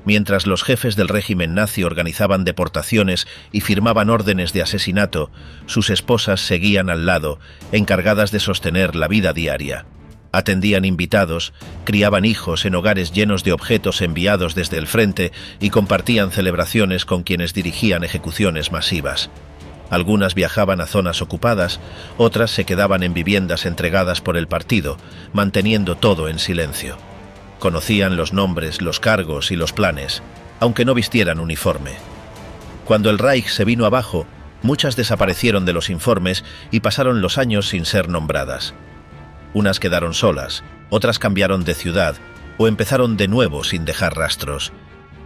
Mientras los jefes del régimen nazi organizaban deportaciones y firmaban órdenes de asesinato, sus esposas seguían al lado, encargadas de sostener la vida diaria. Atendían invitados, criaban hijos en hogares llenos de objetos enviados desde el frente y compartían celebraciones con quienes dirigían ejecuciones masivas. Algunas viajaban a zonas ocupadas, otras se quedaban en viviendas entregadas por el partido, manteniendo todo en silencio. Conocían los nombres, los cargos y los planes, aunque no vistieran uniforme. Cuando el Reich se vino abajo, muchas desaparecieron de los informes y pasaron los años sin ser nombradas. Unas quedaron solas, otras cambiaron de ciudad o empezaron de nuevo sin dejar rastros.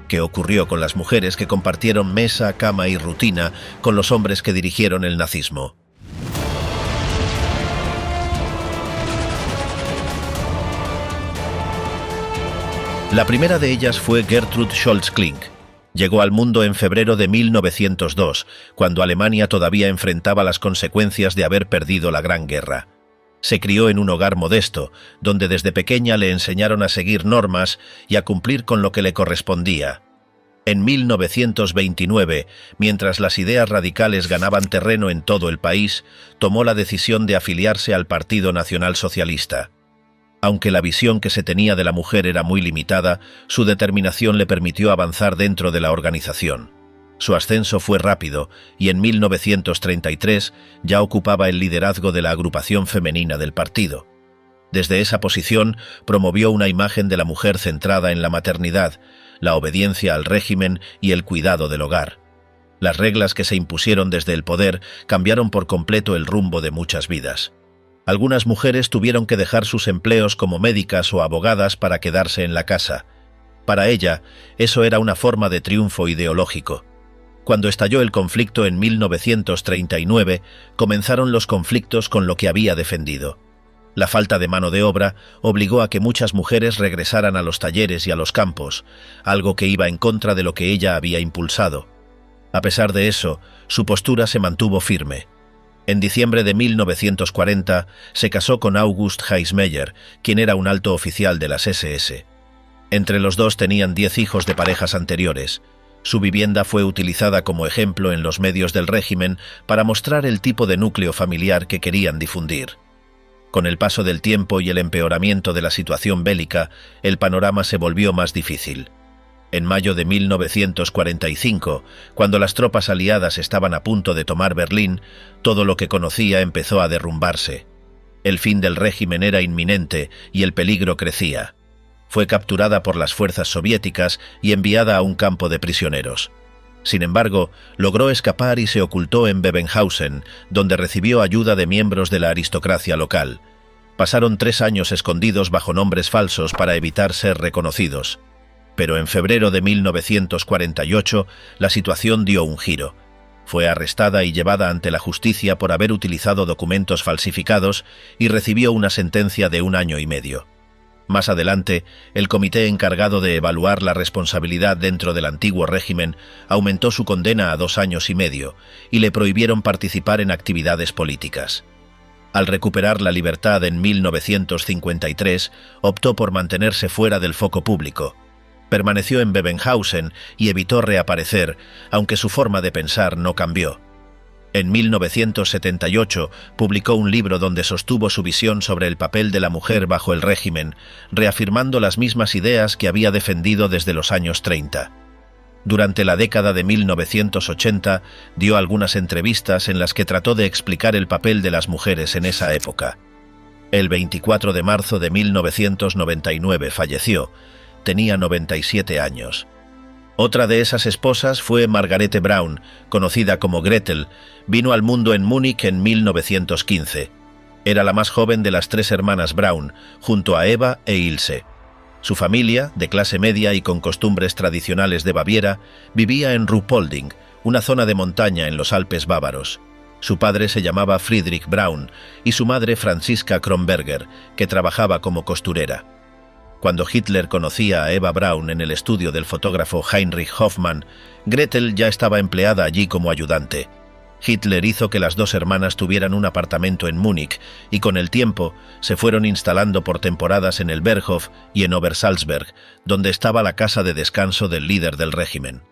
¿Qué ocurrió con las mujeres que compartieron mesa, cama y rutina con los hombres que dirigieron el nazismo? La primera de ellas fue Gertrud Scholz-Klink. Llegó al mundo en febrero de 1902, cuando Alemania todavía enfrentaba las consecuencias de haber perdido la Gran Guerra. Se crió en un hogar modesto, donde desde pequeña le enseñaron a seguir normas y a cumplir con lo que le correspondía. En 1929, mientras las ideas radicales ganaban terreno en todo el país, tomó la decisión de afiliarse al Partido Nacional Socialista. Aunque la visión que se tenía de la mujer era muy limitada, su determinación le permitió avanzar dentro de la organización. Su ascenso fue rápido y en 1933 ya ocupaba el liderazgo de la agrupación femenina del partido. Desde esa posición promovió una imagen de la mujer centrada en la maternidad, la obediencia al régimen y el cuidado del hogar. Las reglas que se impusieron desde el poder cambiaron por completo el rumbo de muchas vidas. Algunas mujeres tuvieron que dejar sus empleos como médicas o abogadas para quedarse en la casa. Para ella, eso era una forma de triunfo ideológico. Cuando estalló el conflicto en 1939, comenzaron los conflictos con lo que había defendido. La falta de mano de obra obligó a que muchas mujeres regresaran a los talleres y a los campos, algo que iba en contra de lo que ella había impulsado. A pesar de eso, su postura se mantuvo firme. En diciembre de 1940 se casó con August Heismeyer, quien era un alto oficial de las SS. Entre los dos tenían 10 hijos de parejas anteriores. Su vivienda fue utilizada como ejemplo en los medios del régimen para mostrar el tipo de núcleo familiar que querían difundir. Con el paso del tiempo y el empeoramiento de la situación bélica, el panorama se volvió más difícil. En mayo de 1945, cuando las tropas aliadas estaban a punto de tomar Berlín, todo lo que conocía empezó a derrumbarse. El fin del régimen era inminente y el peligro crecía. Fue capturada por las fuerzas soviéticas y enviada a un campo de prisioneros. Sin embargo, logró escapar y se ocultó en Bebenhausen, donde recibió ayuda de miembros de la aristocracia local. Pasaron 3 años escondidos bajo nombres falsos para evitar ser reconocidos. Pero en febrero de 1948 la situación dio un giro. Fue arrestada y llevada ante la justicia por haber utilizado documentos falsificados y recibió una sentencia de 1 año y medio. Más adelante, el comité encargado de evaluar la responsabilidad dentro del antiguo régimen aumentó su condena a 2 años y medio y le prohibieron participar en actividades políticas. Al recuperar la libertad en 1953, optó por mantenerse fuera del foco público. Permaneció en Bebenhausen y evitó reaparecer, aunque su forma de pensar no cambió. En 1978 publicó un libro donde sostuvo su visión sobre el papel de la mujer bajo el régimen, reafirmando las mismas ideas que había defendido desde los años 30. Durante la década de 1980 dio algunas entrevistas en las que trató de explicar el papel de las mujeres en esa época. El 24 de marzo de 1999 falleció. Tenía 97 años. Otra de esas esposas fue Margarete Braun, conocida como Gretel. Vino al mundo en Múnich en 1915. Era la más joven de las 3 hermanas Braun, junto a Eva e Ilse. Su familia, de clase media y con costumbres tradicionales de Baviera, vivía en Ruhpolding, una zona de montaña en los Alpes bávaros. Su padre se llamaba Friedrich Braun y su madre Franziska Kronberger, que trabajaba como costurera. Cuando Hitler conocía a Eva Braun en el estudio del fotógrafo Heinrich Hoffmann, Gretel ya estaba empleada allí como ayudante. Hitler hizo que las dos hermanas tuvieran un apartamento en Múnich y con el tiempo se fueron instalando por temporadas en el Berghof y en Obersalzberg, donde estaba la casa de descanso del líder del régimen.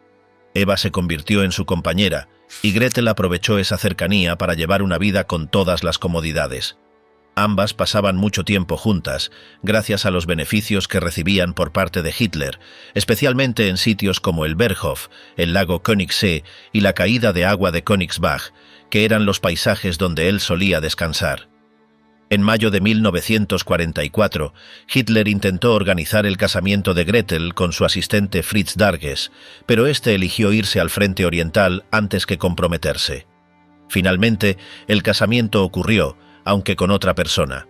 Eva se convirtió en su compañera y Gretel aprovechó esa cercanía para llevar una vida con todas las comodidades. Ambas pasaban mucho tiempo juntas, gracias a los beneficios que recibían por parte de Hitler, especialmente en sitios como el Berghof, el lago Königssee y la caída de agua de Königsbach, que eran los paisajes donde él solía descansar. En mayo de 1944, Hitler intentó organizar el casamiento de Gretel con su asistente Fritz Darges, pero este eligió irse al frente oriental antes que comprometerse. Finalmente, el casamiento ocurrió, aunque con otra persona.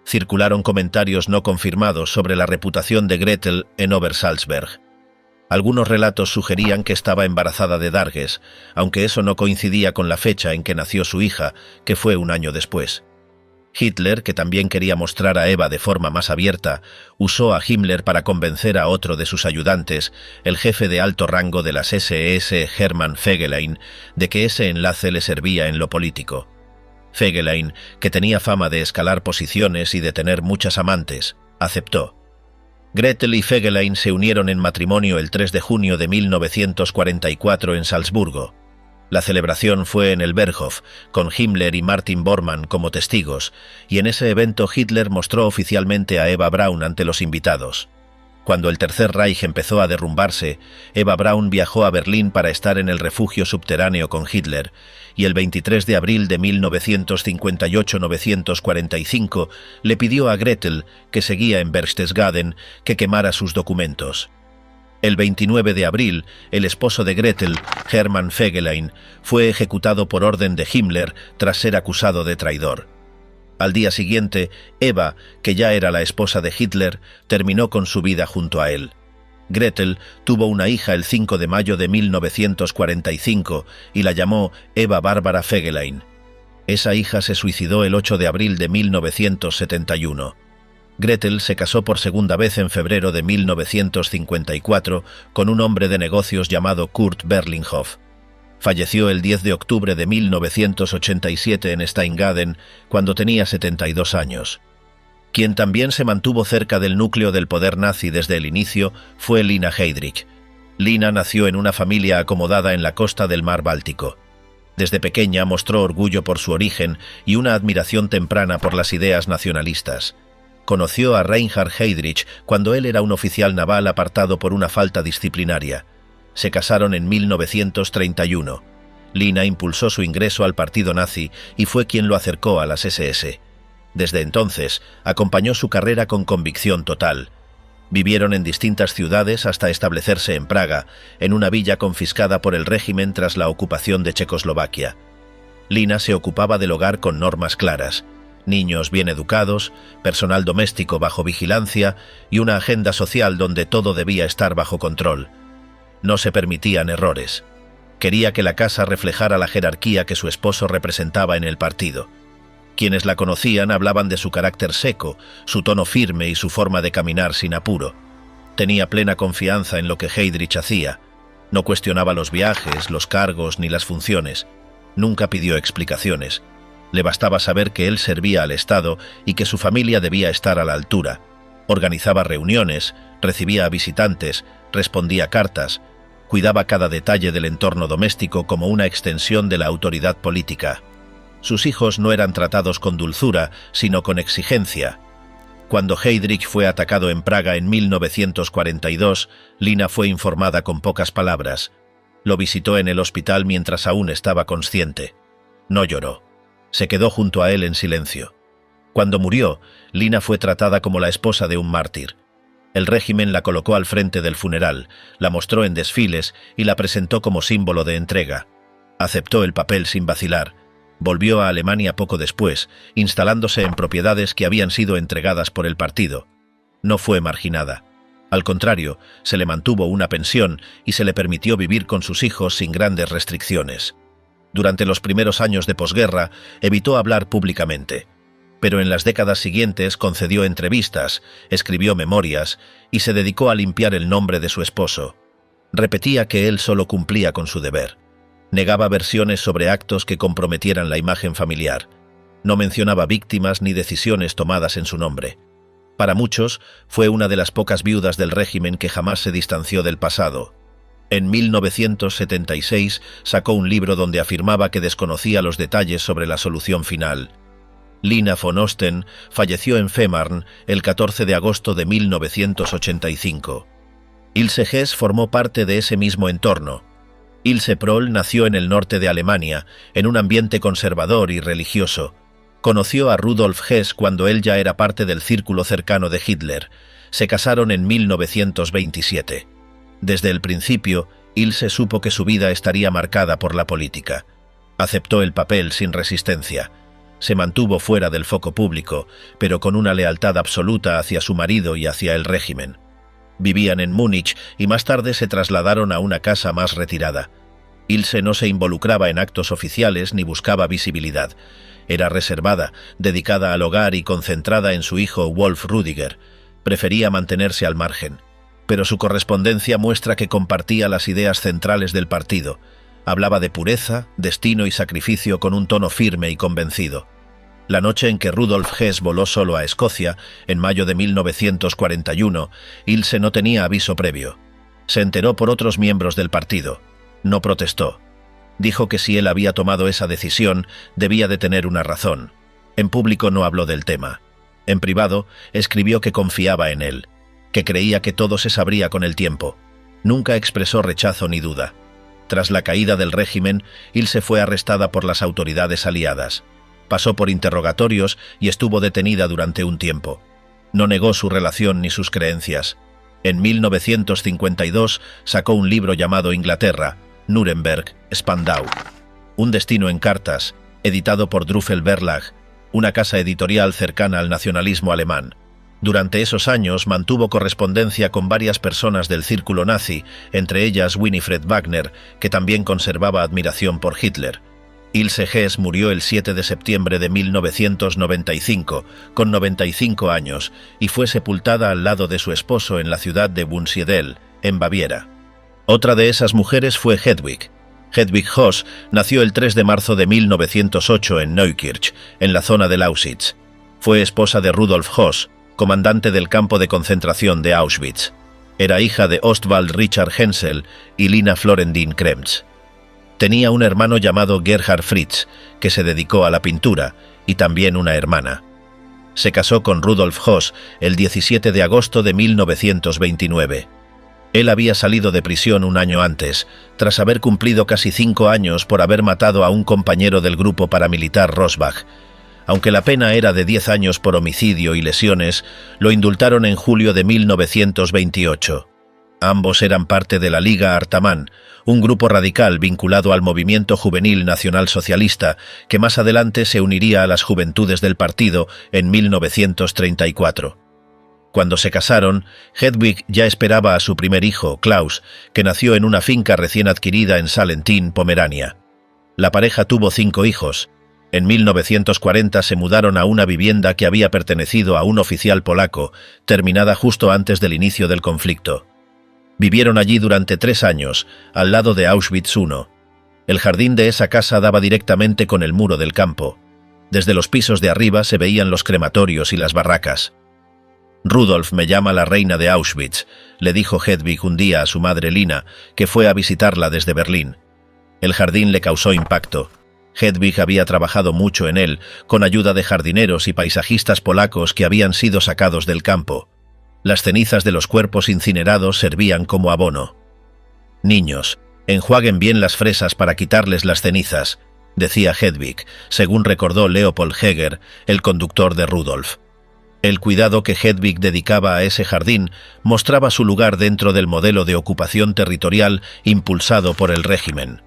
Circularon comentarios no confirmados sobre la reputación de Gretel en Obersalzberg. Algunos relatos sugerían que estaba embarazada de Darges, aunque eso no coincidía con la fecha en que nació su hija, que fue un año después. Hitler, que también quería mostrar a Eva de forma más abierta, usó a Himmler para convencer a otro de sus ayudantes, el jefe de alto rango de las SS Hermann Fegelein, de que ese enlace le servía en lo político. Fegelein, que tenía fama de escalar posiciones y de tener muchas amantes, aceptó. Gretel y Fegelein se unieron en matrimonio el 3 de junio de 1944 en Salzburgo. La celebración fue en el Berghof, con Himmler y Martin Bormann como testigos, y en ese evento Hitler mostró oficialmente a Eva Braun ante los invitados. Cuando el Tercer Reich empezó a derrumbarse, Eva Braun viajó a Berlín para estar en el refugio subterráneo con Hitler, y el 23 de abril de 1958-945 le pidió a Gretel, que seguía en Berchtesgaden, que quemara sus documentos. El 29 de abril, el esposo de Gretel, Hermann Fegelein, fue ejecutado por orden de Himmler tras ser acusado de traidor. Al día siguiente, Eva, que ya era la esposa de Hitler, terminó con su vida junto a él. Gretel tuvo una hija el 5 de mayo de 1945 y la llamó Eva Bárbara Fegelein. Esa hija se suicidó el 8 de abril de 1971. Gretel se casó por segunda vez en febrero de 1954 con un hombre de negocios llamado Kurt Berlinghoff. Falleció el 10 de octubre de 1987 en Steingaden, cuando tenía 72 años. Quien también se mantuvo cerca del núcleo del poder nazi desde el inicio fue Lina Heydrich. Lina nació en una familia acomodada en la costa del mar Báltico. Desde pequeña mostró orgullo por su origen y una admiración temprana por las ideas nacionalistas. Conoció a Reinhard Heydrich cuando él era un oficial naval apartado por una falta disciplinaria. Se casaron en 1931. Lina impulsó su ingreso al partido nazi y fue quien lo acercó a las SS. Desde entonces, acompañó su carrera con convicción total. Vivieron en distintas ciudades hasta establecerse en Praga, en una villa confiscada por el régimen tras la ocupación de Checoslovaquia. Lina se ocupaba del hogar con normas claras: niños bien educados, personal doméstico bajo vigilancia y una agenda social donde todo debía estar bajo control. No se permitían errores. Quería que la casa reflejara la jerarquía que su esposo representaba en el partido. Quienes la conocían hablaban de su carácter seco, su tono firme y su forma de caminar sin apuro. Tenía plena confianza en lo que Heydrich hacía. No cuestionaba los viajes, los cargos ni las funciones. Nunca pidió explicaciones. Le bastaba saber que él servía al Estado y que su familia debía estar a la altura. Organizaba reuniones, recibía a visitantes, respondía cartas, cuidaba cada detalle del entorno doméstico como una extensión de la autoridad política. Sus hijos no eran tratados con dulzura, sino con exigencia. Cuando Heydrich fue atacado en Praga en 1942, Lina fue informada con pocas palabras. Lo visitó en el hospital mientras aún estaba consciente. No lloró. Se quedó junto a él en silencio. Cuando murió, Lina fue tratada como la esposa de un mártir. El régimen la colocó al frente del funeral, la mostró en desfiles y la presentó como símbolo de entrega. Aceptó el papel sin vacilar. Volvió a Alemania poco después, instalándose en propiedades que habían sido entregadas por el partido. No fue marginada. Al contrario, se le mantuvo una pensión y se le permitió vivir con sus hijos sin grandes restricciones. Durante los primeros años de posguerra, evitó hablar públicamente. Pero en las décadas siguientes concedió entrevistas, escribió memorias y se dedicó a limpiar el nombre de su esposo. Repetía que él solo cumplía con su deber. Negaba versiones sobre actos que comprometieran la imagen familiar. No mencionaba víctimas ni decisiones tomadas en su nombre. Para muchos, fue una de las pocas viudas del régimen que jamás se distanció del pasado. En 1976 sacó un libro donde afirmaba que desconocía los detalles sobre la solución final. Lina von Osten falleció en Fehmarn el 14 de agosto de 1985. Ilse Hess formó parte de ese mismo entorno. Ilse Proll nació en el norte de Alemania, en un ambiente conservador y religioso. Conoció a Rudolf Hess cuando él ya era parte del círculo cercano de Hitler. Se casaron en 1927. Desde el principio, Ilse supo que su vida estaría marcada por la política. Aceptó el papel sin resistencia. Se mantuvo fuera del foco público, pero con una lealtad absoluta hacia su marido y hacia el régimen. Vivían en Múnich y más tarde se trasladaron a una casa más retirada. Ilse no se involucraba en actos oficiales ni buscaba visibilidad. Era reservada, dedicada al hogar y concentrada en su hijo Wolf Rudiger. Prefería mantenerse al margen. Pero su correspondencia muestra que compartía las ideas centrales del partido. Hablaba de pureza, destino y sacrificio con un tono firme y convencido. La noche en que Rudolf Hess voló solo a Escocia, en mayo de 1941, Ilse no tenía aviso previo. Se enteró por otros miembros del partido. No protestó. Dijo que si él había tomado esa decisión, debía de tener una razón. En público no habló del tema. En privado, escribió que confiaba en él, que creía que todo se sabría con el tiempo. Nunca expresó rechazo ni duda. Tras la caída del régimen, Ilse fue arrestada por las autoridades aliadas. Pasó por interrogatorios y estuvo detenida durante un tiempo. No negó su relación ni sus creencias. En 1952 sacó un libro llamado Inglaterra, Nuremberg, Spandau. Un destino en cartas, editado por Drufel Verlag, una casa editorial cercana al nacionalismo alemán. Durante esos años mantuvo correspondencia con varias personas del círculo nazi, entre ellas Winifred Wagner, que también conservaba admiración por Hitler. Ilse Hess murió el 7 de septiembre de 1995, con 95 años, y fue sepultada al lado de su esposo en la ciudad de Wunsiedel, en Baviera. Otra de esas mujeres fue Hedwig. Hedwig Hoss nació el 3 de marzo de 1908 en Neukirch, en la zona del Auschwitz. Fue esposa de Rudolf Hoss, comandante del campo de concentración de Auschwitz. Era hija de Ostwald Richard Hensel y Lina Florendin Kremz. Tenía un hermano llamado Gerhard Fritz, que se dedicó a la pintura, y también una hermana. Se casó con Rudolf Hoss el 17 de agosto de 1929. Él había salido de prisión un año antes, tras haber cumplido casi 5 años por haber matado a un compañero del grupo paramilitar Rosbach. Aunque la pena era de 10 años por homicidio y lesiones, lo indultaron en julio de 1928. Ambos eran parte de la Liga Artaman, un grupo radical vinculado al movimiento juvenil nacionalsocialista que más adelante se uniría a las juventudes del partido en 1934. Cuando se casaron, Hedwig ya esperaba a su primer hijo, Klaus, que nació en una finca recién adquirida en Salentin, Pomerania. La pareja tuvo 5 hijos. En 1940 se mudaron a una vivienda que había pertenecido a un oficial polaco, terminada justo antes del inicio del conflicto. Vivieron allí durante 3 años, al lado de Auschwitz I. El jardín de esa casa daba directamente con el muro del campo. Desde los pisos de arriba se veían los crematorios y las barracas. «Rudolf me llama la reina de Auschwitz», le dijo Hedwig un día a su madre Lina, que fue a visitarla desde Berlín. El jardín le causó impacto. Hedwig había trabajado mucho en él, con ayuda de jardineros y paisajistas polacos que habían sido sacados del campo. Las cenizas de los cuerpos incinerados servían como abono. «Niños, enjuaguen bien las fresas para quitarles las cenizas», decía Hedwig, según recordó Leopold Heger, el conductor de Rudolf. El cuidado que Hedwig dedicaba a ese jardín mostraba su lugar dentro del modelo de ocupación territorial impulsado por el régimen.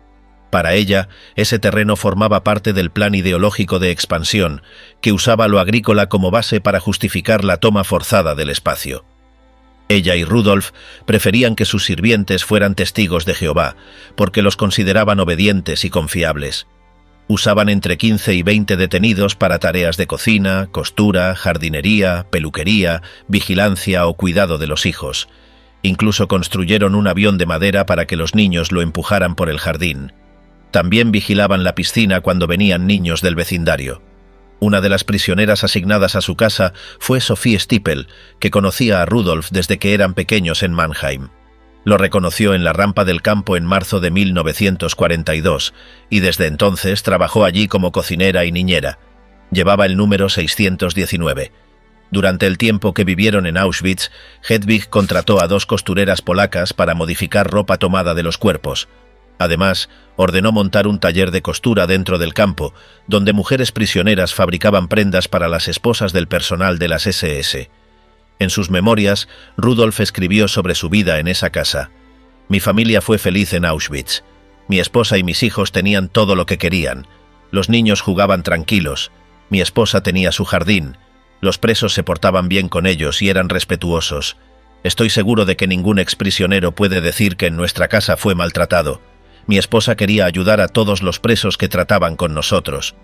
Para ella, ese terreno formaba parte del plan ideológico de expansión, que usaba lo agrícola como base para justificar la toma forzada del espacio. Ella y Rudolf preferían que sus sirvientes fueran testigos de Jehová, porque los consideraban obedientes y confiables. Usaban entre 15 y 20 detenidos para tareas de cocina, costura, jardinería, peluquería, vigilancia o cuidado de los hijos. Incluso construyeron un avión de madera para que los niños lo empujaran por el jardín. También vigilaban la piscina cuando venían niños del vecindario. Una de las prisioneras asignadas a su casa fue Sophie Stiepel, que conocía a Rudolf desde que eran pequeños en Mannheim. Lo reconoció en la rampa del campo en marzo de 1942 y desde entonces trabajó allí como cocinera y niñera. Llevaba el número 619. Durante el tiempo que vivieron en Auschwitz, Hedwig contrató a 2 costureras polacas para modificar ropa tomada de los cuerpos. Además, ordenó montar un taller de costura dentro del campo, donde mujeres prisioneras fabricaban prendas para las esposas del personal de las SS. En sus memorias, Rudolf escribió sobre su vida en esa casa. «Mi familia fue feliz en Auschwitz. Mi esposa y mis hijos tenían todo lo que querían. Los niños jugaban tranquilos. Mi esposa tenía su jardín. Los presos se portaban bien con ellos y eran respetuosos. Estoy seguro de que ningún exprisionero puede decir que en nuestra casa fue maltratado. Mi esposa quería ayudar a todos los presos que trataban con nosotros».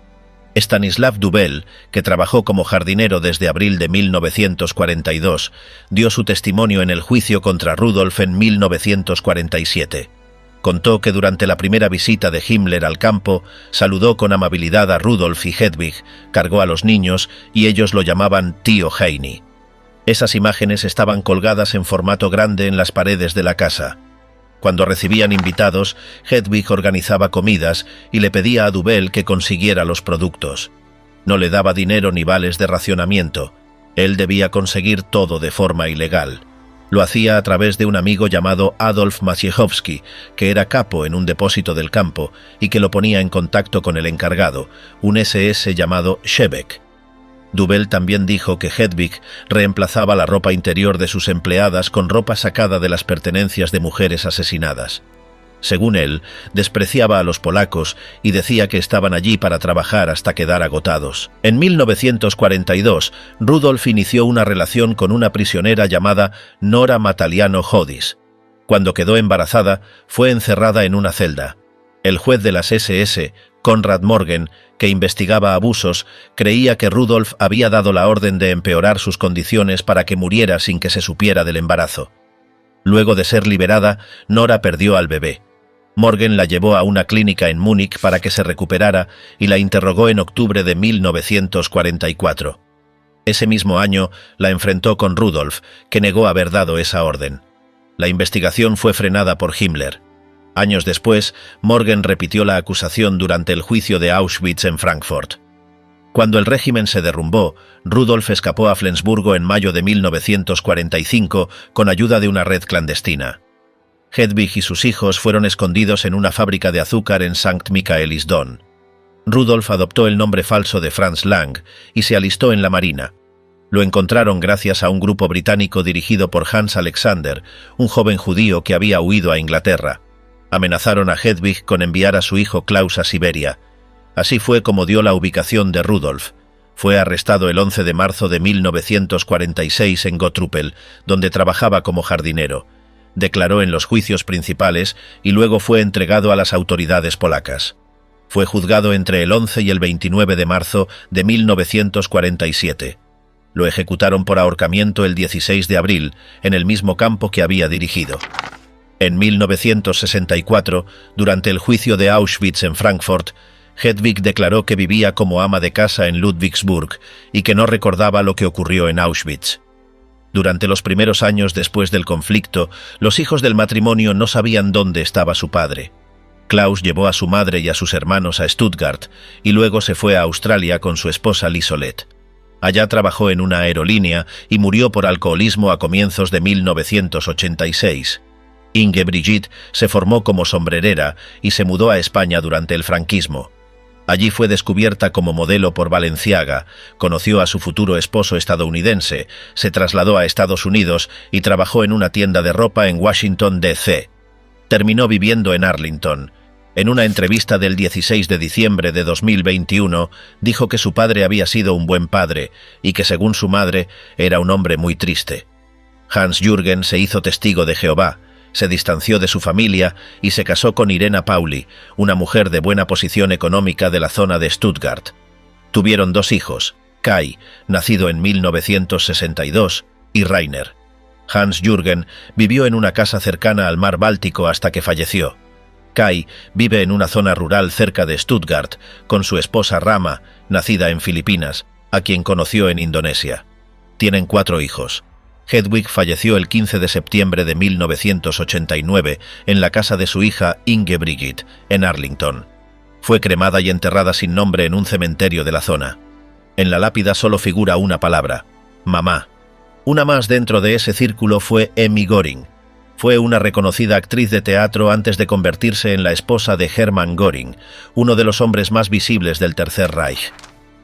Stanislav Dubel, que trabajó como jardinero desde abril de 1942, dio su testimonio en el juicio contra Rudolf en 1947. Contó que durante la primera visita de Himmler al campo, saludó con amabilidad a Rudolf y Hedwig, cargó a los niños y ellos lo llamaban tío Heini. Esas imágenes estaban colgadas en formato grande en las paredes de la casa. Cuando recibían invitados, Hedwig organizaba comidas y le pedía a Dubel que consiguiera los productos. No le daba dinero ni vales de racionamiento. Él debía conseguir todo de forma ilegal. Lo hacía a través de un amigo llamado Adolf Maciejowski, que era capo en un depósito del campo y que lo ponía en contacto con el encargado, un SS llamado Shebeck. Dubel también dijo que Hedwig reemplazaba la ropa interior de sus empleadas con ropa sacada de las pertenencias de mujeres asesinadas. Según él, despreciaba a los polacos y decía que estaban allí para trabajar hasta quedar agotados. En 1942, Rudolf inició una relación con una prisionera llamada Nora Mataliano Hodis. Cuando quedó embarazada, fue encerrada en una celda. El juez de las SS, Konrad Morgen, que investigaba abusos, creía que Rudolf había dado la orden de empeorar sus condiciones para que muriera sin que se supiera del embarazo. Luego de ser liberada, Nora perdió al bebé. Morgen la llevó a una clínica en Múnich para que se recuperara y la interrogó en octubre de 1944. Ese mismo año la enfrentó con Rudolf, que negó haber dado esa orden. La investigación fue frenada por Himmler. Años después, Morgen repitió la acusación durante el juicio de Auschwitz en Frankfurt. Cuando el régimen se derrumbó, Rudolf escapó a Flensburgo en mayo de 1945 con ayuda de una red clandestina. Hedwig y sus hijos fueron escondidos en una fábrica de azúcar en Sankt Michaelisdonn. Rudolf adoptó el nombre falso de Franz Lang y se alistó en la Marina. Lo encontraron gracias a un grupo británico dirigido por Hans Alexander, un joven judío que había huido a Inglaterra. Amenazaron a Hedwig con enviar a su hijo Klaus a Siberia. Así fue como dio la ubicación de Rudolf. Fue arrestado el 11 de marzo de 1946 en Gottrupel, donde trabajaba como jardinero. Declaró en los juicios principales y luego fue entregado a las autoridades polacas. Fue juzgado entre el 11 y el 29 de marzo de 1947. Lo ejecutaron por ahorcamiento el 16 de abril, en el mismo campo que había dirigido. En 1964, durante el juicio de Auschwitz en Frankfurt, Hedwig declaró que vivía como ama de casa en Ludwigsburg y que no recordaba lo que ocurrió en Auschwitz. Durante los primeros años después del conflicto, los hijos del matrimonio no sabían dónde estaba su padre. Klaus llevó a su madre y a sus hermanos a Stuttgart y luego se fue a Australia con su esposa Lisolet. Allá trabajó en una aerolínea y murió por alcoholismo a comienzos de 1986. Inge Brigitte se formó como sombrerera y se mudó a España durante el franquismo. Allí fue descubierta como modelo por Balenciaga, conoció a su futuro esposo estadounidense, se trasladó a Estados Unidos y trabajó en una tienda de ropa en Washington, D.C. Terminó viviendo en Arlington. En una entrevista del 16 de diciembre de 2021, dijo que su padre había sido un buen padre y que, según su madre, era un hombre muy triste. Hans Jürgen se hizo testigo de Jehová, se distanció de su familia y se casó con Irena Pauli, una mujer de buena posición económica de la zona de Stuttgart. Tuvieron 2 hijos, Kai, nacido en 1962, y Rainer. Hans Jürgen vivió en una casa cercana al mar Báltico hasta que falleció. Kai vive en una zona rural cerca de Stuttgart con su esposa Rama, nacida en Filipinas, a quien conoció en Indonesia. Tienen 4 hijos. Hedwig falleció el 15 de septiembre de 1989 en la casa de su hija Inge Brigitte, en Arlington. Fue cremada y enterrada sin nombre en un cementerio de la zona. En la lápida solo figura una palabra: mamá. Una más dentro de ese círculo fue Emmy Göring. Fue una reconocida actriz de teatro antes de convertirse en la esposa de Hermann Göring, uno de los hombres más visibles del Tercer Reich.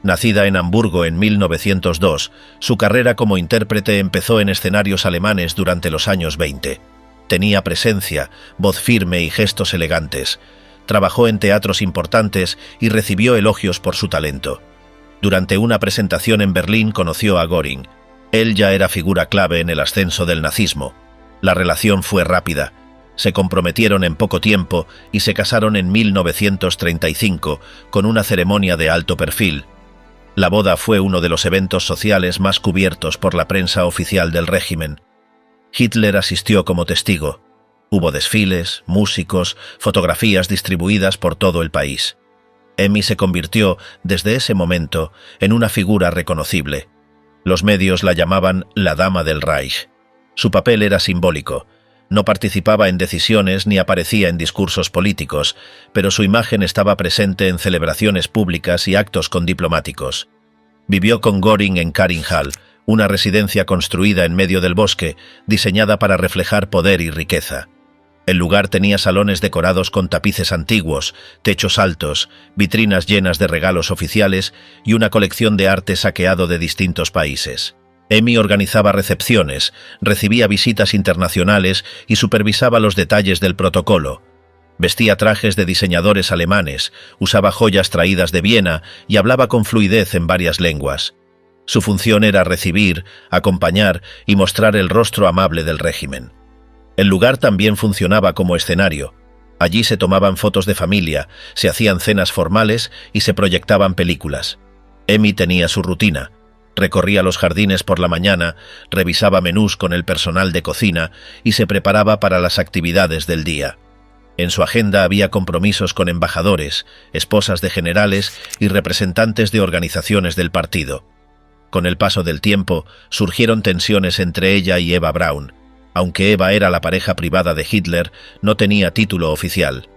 Nacida en Hamburgo en 1902, su carrera como intérprete empezó en escenarios alemanes durante los años 20. Tenía presencia, voz firme y gestos elegantes. Trabajó en teatros importantes y recibió elogios por su talento. Durante una presentación en Berlín conoció a Göring. Él ya era figura clave en el ascenso del nazismo. La relación fue rápida. Se comprometieron en poco tiempo y se casaron en 1935 con una ceremonia de alto perfil. La boda fue uno de los eventos sociales más cubiertos por la prensa oficial del régimen. Hitler asistió como testigo. Hubo desfiles, músicos, fotografías distribuidas por todo el país. Emmy se convirtió, desde ese momento, en una figura reconocible. Los medios la llamaban la Dama del Reich. Su papel era simbólico. No participaba en decisiones ni aparecía en discursos políticos, pero su imagen estaba presente en celebraciones públicas y actos con diplomáticos. Vivió con Göring en Karinhall, una residencia construida en medio del bosque, diseñada para reflejar poder y riqueza. El lugar tenía salones decorados con tapices antiguos, techos altos, vitrinas llenas de regalos oficiales y una colección de arte saqueado de distintos países. Emmy organizaba recepciones, recibía visitas internacionales y supervisaba los detalles del protocolo. Vestía trajes de diseñadores alemanes, usaba joyas traídas de Viena y hablaba con fluidez en varias lenguas. Su función era recibir, acompañar y mostrar el rostro amable del régimen. El lugar también funcionaba como escenario. Allí se tomaban fotos de familia, se hacían cenas formales y se proyectaban películas. Emmy tenía su rutina. Recorría los jardines por la mañana, revisaba menús con el personal de cocina y se preparaba para las actividades del día. En su agenda había compromisos con embajadores, esposas de generales y representantes de organizaciones del partido. Con el paso del tiempo, surgieron tensiones entre ella y Eva Braun. Aunque Eva era la pareja privada de Hitler, no tenía título oficial.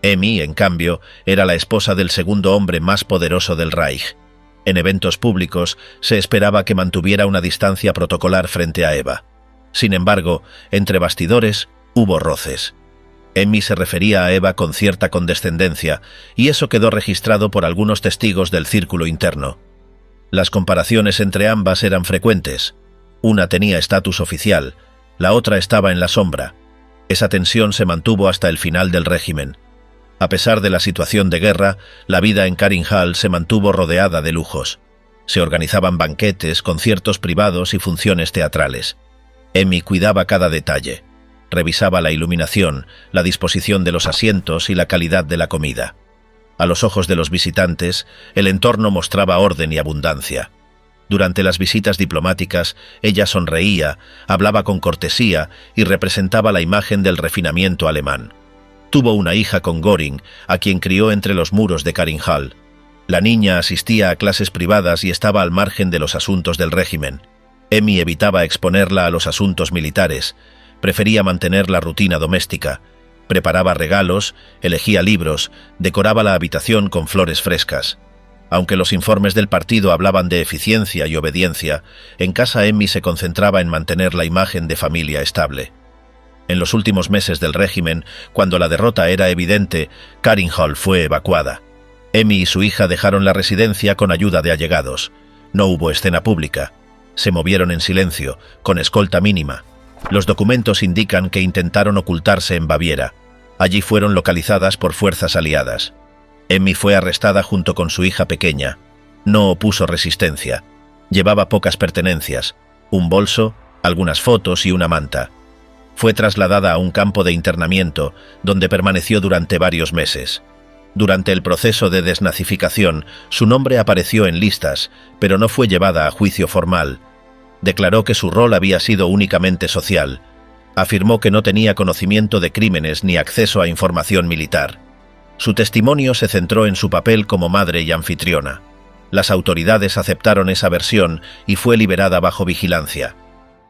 Emmy, en cambio, era la esposa del segundo hombre más poderoso del Reich. En eventos públicos se esperaba que mantuviera una distancia protocolar frente a Eva. Sin embargo, entre bastidores hubo roces. Emmy se refería a Eva con cierta condescendencia, y eso quedó registrado por algunos testigos del círculo interno. Las comparaciones entre ambas eran frecuentes. Una tenía estatus oficial, la otra estaba en la sombra. Esa tensión se mantuvo hasta el final del régimen. A pesar de la situación de guerra, la vida en Karinhall se mantuvo rodeada de lujos. Se organizaban banquetes, conciertos privados y funciones teatrales. Emmy cuidaba cada detalle. Revisaba la iluminación, la disposición de los asientos y la calidad de la comida. A los ojos de los visitantes, el entorno mostraba orden y abundancia. Durante las visitas diplomáticas, ella sonreía, hablaba con cortesía y representaba la imagen del refinamiento alemán. Tuvo una hija con Göring, a quien crió entre los muros de Karinhall. La niña asistía a clases privadas y estaba al margen de los asuntos del régimen. Emmy evitaba exponerla a los asuntos militares, prefería mantener la rutina doméstica, preparaba regalos, elegía libros, decoraba la habitación con flores frescas. Aunque los informes del partido hablaban de eficiencia y obediencia, en casa Emmy se concentraba en mantener la imagen de familia estable. En los últimos meses del régimen, cuando la derrota era evidente, Karinhall fue evacuada. Emmy y su hija dejaron la residencia con ayuda de allegados. No hubo escena pública. Se movieron en silencio, con escolta mínima. Los documentos indican que intentaron ocultarse en Baviera. Allí fueron localizadas por fuerzas aliadas. Emmy fue arrestada junto con su hija pequeña. No opuso resistencia. Llevaba pocas pertenencias, un bolso, algunas fotos y una manta. Fue trasladada a un campo de internamiento, donde permaneció durante varios meses. Durante el proceso de desnazificación, su nombre apareció en listas, pero no fue llevada a juicio formal. Declaró que su rol había sido únicamente social. Afirmó que no tenía conocimiento de crímenes ni acceso a información militar. Su testimonio se centró en su papel como madre y anfitriona. Las autoridades aceptaron esa versión y fue liberada bajo vigilancia.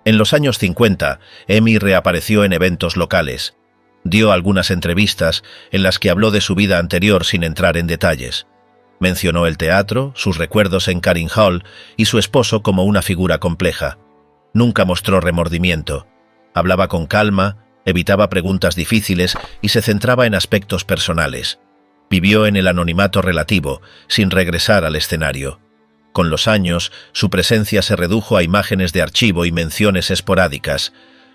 En los años 50, Amy reapareció en eventos locales. Dio algunas entrevistas en las que habló de su vida anterior sin entrar en detalles. Mencionó el teatro, sus recuerdos en Caring Hall y su esposo como una figura compleja. Nunca mostró remordimiento. Hablaba con calma, evitaba preguntas difíciles y se centraba en aspectos personales. Vivió en el anonimato relativo, sin regresar al escenario. Con los años, su presencia se redujo a imágenes de archivo y menciones esporádicas.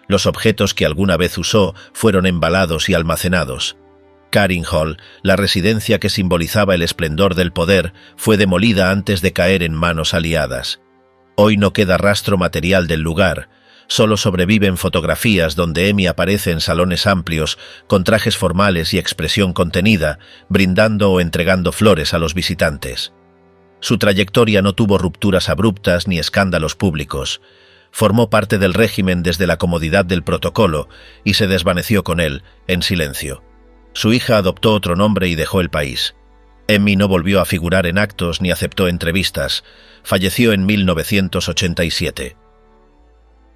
Los objetos que alguna vez usó fueron embalados y almacenados. Caring Hall, la residencia que simbolizaba el esplendor del poder, fue demolida antes de caer en manos aliadas. Hoy no queda rastro material del lugar. Solo sobreviven fotografías donde Amy aparece en salones amplios, con trajes formales y expresión contenida, brindando o entregando flores a los visitantes. Su trayectoria no tuvo rupturas abruptas ni escándalos públicos. Formó parte del régimen desde la comodidad del protocolo y se desvaneció con él, en silencio. Su hija adoptó otro nombre y dejó el país. Amy no volvió a figurar en actos ni aceptó entrevistas. Falleció en 1987.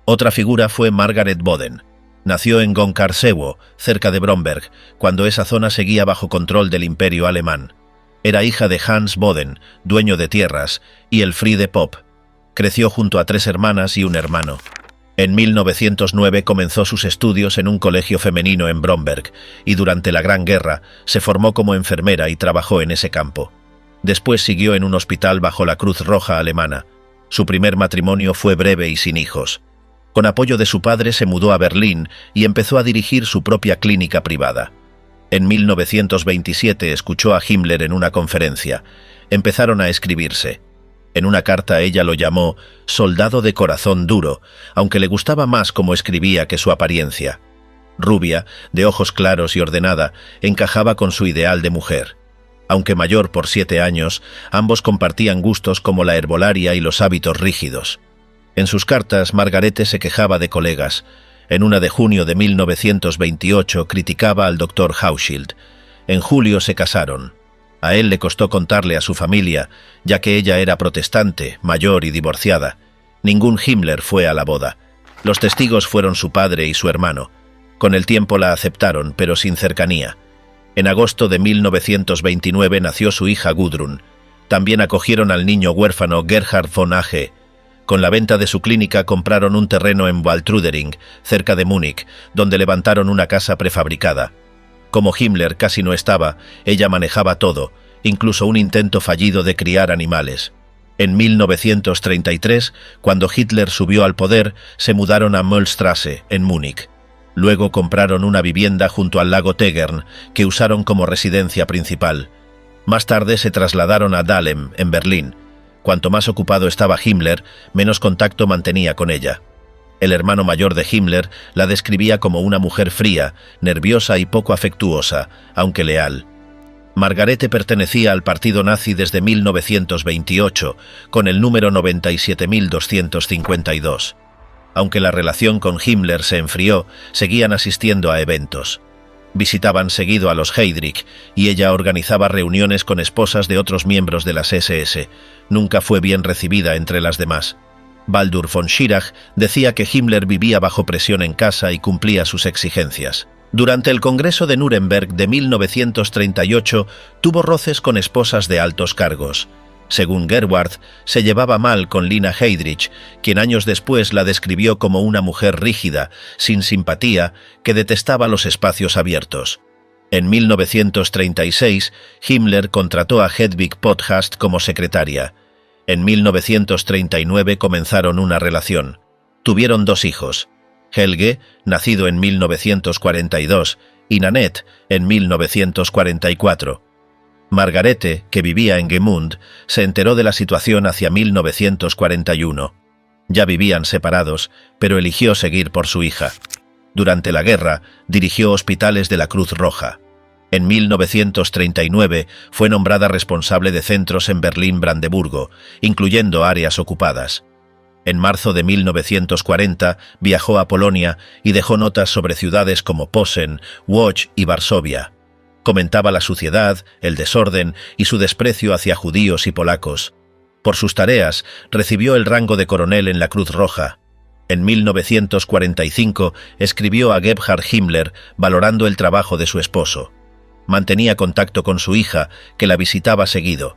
Otra figura fue Margaret Boden. Nació en Goncarsewo, cerca de Bromberg, cuando esa zona seguía bajo control del Imperio alemán. Era hija de Hans Boden, dueño de tierras, y Elfriede Popp. Creció junto a 3 hermanas y un hermano. En 1909 comenzó sus estudios en un colegio femenino en Bromberg, y durante la Gran Guerra se formó como enfermera y trabajó en ese campo. Después siguió en un hospital bajo la Cruz Roja alemana. Su primer matrimonio fue breve y sin hijos. Con apoyo de su padre se mudó a Berlín y empezó a dirigir su propia clínica privada. En 1927 escuchó a Himmler en una conferencia. Empezaron a escribirse. En una carta ella lo llamó «soldado de corazón duro», aunque le gustaba más cómo escribía que su apariencia. Rubia, de ojos claros y ordenada, encajaba con su ideal de mujer. Aunque mayor por 7 años, ambos compartían gustos como la herbolaria y los hábitos rígidos. En sus cartas, Margarete se quejaba de colegas. En una de junio de 1928 criticaba al Dr. Hauschild. En julio se casaron. A él le costó contarle a su familia, ya que ella era protestante, mayor y divorciada. Ningún Himmler fue a la boda. Los testigos fueron su padre y su hermano. Con el tiempo la aceptaron, pero sin cercanía. En agosto de 1929 nació su hija Gudrun. También acogieron al niño huérfano Gerhard von Age. Con la venta de su clínica compraron un terreno en Waltrudering, cerca de Múnich, donde levantaron una casa prefabricada. Como Himmler casi no estaba, ella manejaba todo, incluso un intento fallido de criar animales. En 1933, cuando Hitler subió al poder, se mudaron a Möllstrasse, en Múnich. Luego compraron una vivienda junto al lago Tegern, que usaron como residencia principal. Más tarde se trasladaron a Dahlem, en Berlín. Cuanto más ocupado estaba Himmler, menos contacto mantenía con ella. El hermano mayor de Himmler la describía como una mujer fría, nerviosa y poco afectuosa, aunque leal. Margarete pertenecía al partido nazi desde 1928, con el número 97.252. Aunque la relación con Himmler se enfrió, seguían asistiendo a eventos. Visitaban seguido a los Heydrich y ella organizaba reuniones con esposas de otros miembros de las SS. Nunca fue bien recibida entre las demás. Baldur von Schirach decía que Himmler vivía bajo presión en casa y cumplía sus exigencias. Durante el Congreso de Nuremberg de 1938 tuvo roces con esposas de altos cargos. Según Gerward, se llevaba mal con Lina Heydrich, quien años después la describió como una mujer rígida, sin simpatía, que detestaba los espacios abiertos. En 1936, Himmler contrató a Hedwig Potthast como secretaria. En 1939 comenzaron una relación. Tuvieron 2 hijos, Helge, nacido en 1942, y Nanette, en 1944. Margarete, que vivía en Gemund, se enteró de la situación hacia 1941. Ya vivían separados, pero eligió seguir por su hija. Durante la guerra, dirigió hospitales de la Cruz Roja. En 1939 fue nombrada responsable de centros en Berlín-Brandeburgo, incluyendo áreas ocupadas. En marzo de 1940 viajó a Polonia y dejó notas sobre ciudades como Posen, Łódź y Varsovia. Comentaba la suciedad, el desorden y su desprecio hacia judíos y polacos. Por sus tareas, recibió el rango de coronel en la Cruz Roja. En 1945 escribió a Gebhard Himmler valorando el trabajo de su esposo. Mantenía contacto con su hija, que la visitaba seguido.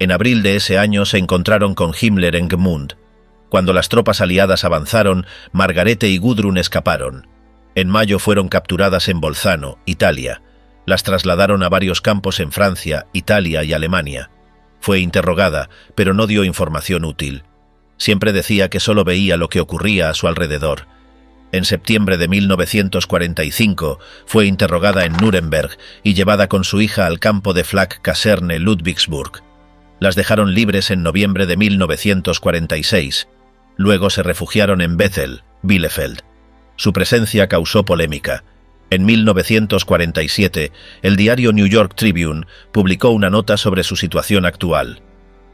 En abril de ese año se encontraron con Himmler en Gmund. Cuando las tropas aliadas avanzaron, Margarete y Gudrun escaparon. En mayo fueron capturadas en Bolzano, Italia. Las trasladaron a varios campos en Francia, Italia y Alemania. Fue interrogada, pero no dio información útil. Siempre decía que solo veía lo que ocurría a su alrededor. En septiembre de 1945 fue interrogada en Nuremberg y llevada con su hija al campo de Flak-Kaserne Ludwigsburg. Las dejaron libres en noviembre de 1946. Luego se refugiaron en Bethel, Bielefeld. Su presencia causó polémica. En 1947, el diario New York Tribune publicó una nota sobre su situación actual.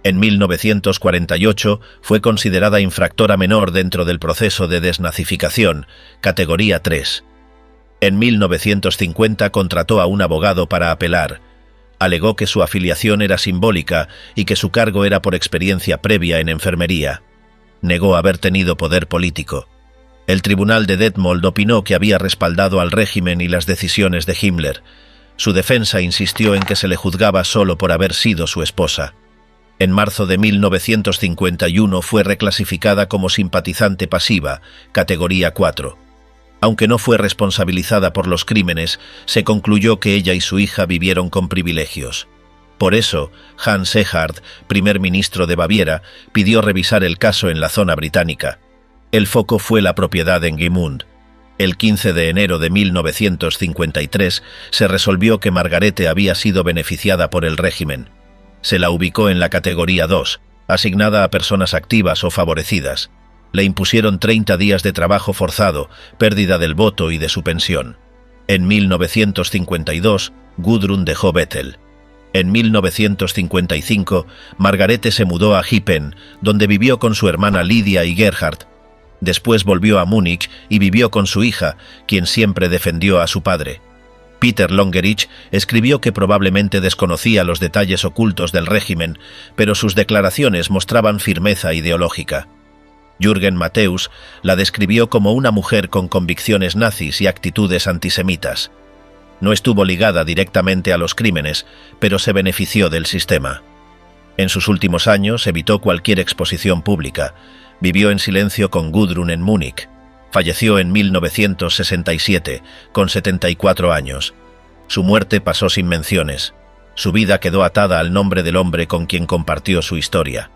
En 1948 fue considerada infractora menor dentro del proceso de desnazificación, categoría 3. En 1950 contrató a un abogado para apelar. Alegó que su afiliación era simbólica y que su cargo era por experiencia previa en enfermería. Negó haber tenido poder político. El tribunal de Detmold opinó que había respaldado al régimen y las decisiones de Himmler. Su defensa insistió en que se le juzgaba solo por haber sido su esposa. En marzo de 1951 fue reclasificada como simpatizante pasiva, categoría 4. Aunque no fue responsabilizada por los crímenes, se concluyó que ella y su hija vivieron con privilegios. Por eso, Hans Ehard, primer ministro de Baviera, pidió revisar el caso en la zona británica. El foco fue la propiedad en Gmund. El 15 de enero de 1953 se resolvió que Margarete había sido beneficiada por el régimen. Se la ubicó en la categoría 2, asignada a personas activas o favorecidas. Le impusieron 30 días de trabajo forzado, pérdida del voto y de su pensión. En 1952, Gudrun dejó Bethel. En 1955, Margarete se mudó a Hippen, donde vivió con su hermana Lidia y Gerhard. Después volvió a Múnich y vivió con su hija, quien siempre defendió a su padre. Peter Longerich escribió que probablemente desconocía los detalles ocultos del régimen, pero sus declaraciones mostraban firmeza ideológica. Jürgen Matthäus la describió como una mujer con convicciones nazis y actitudes antisemitas. No estuvo ligada directamente a los crímenes, pero se benefició del sistema. En sus últimos años evitó cualquier exposición pública. Vivió en silencio con Gudrun en Múnich. Falleció en 1967, con 74 años. Su muerte pasó sin menciones. Su vida quedó atada al nombre del hombre con quien compartió su historia.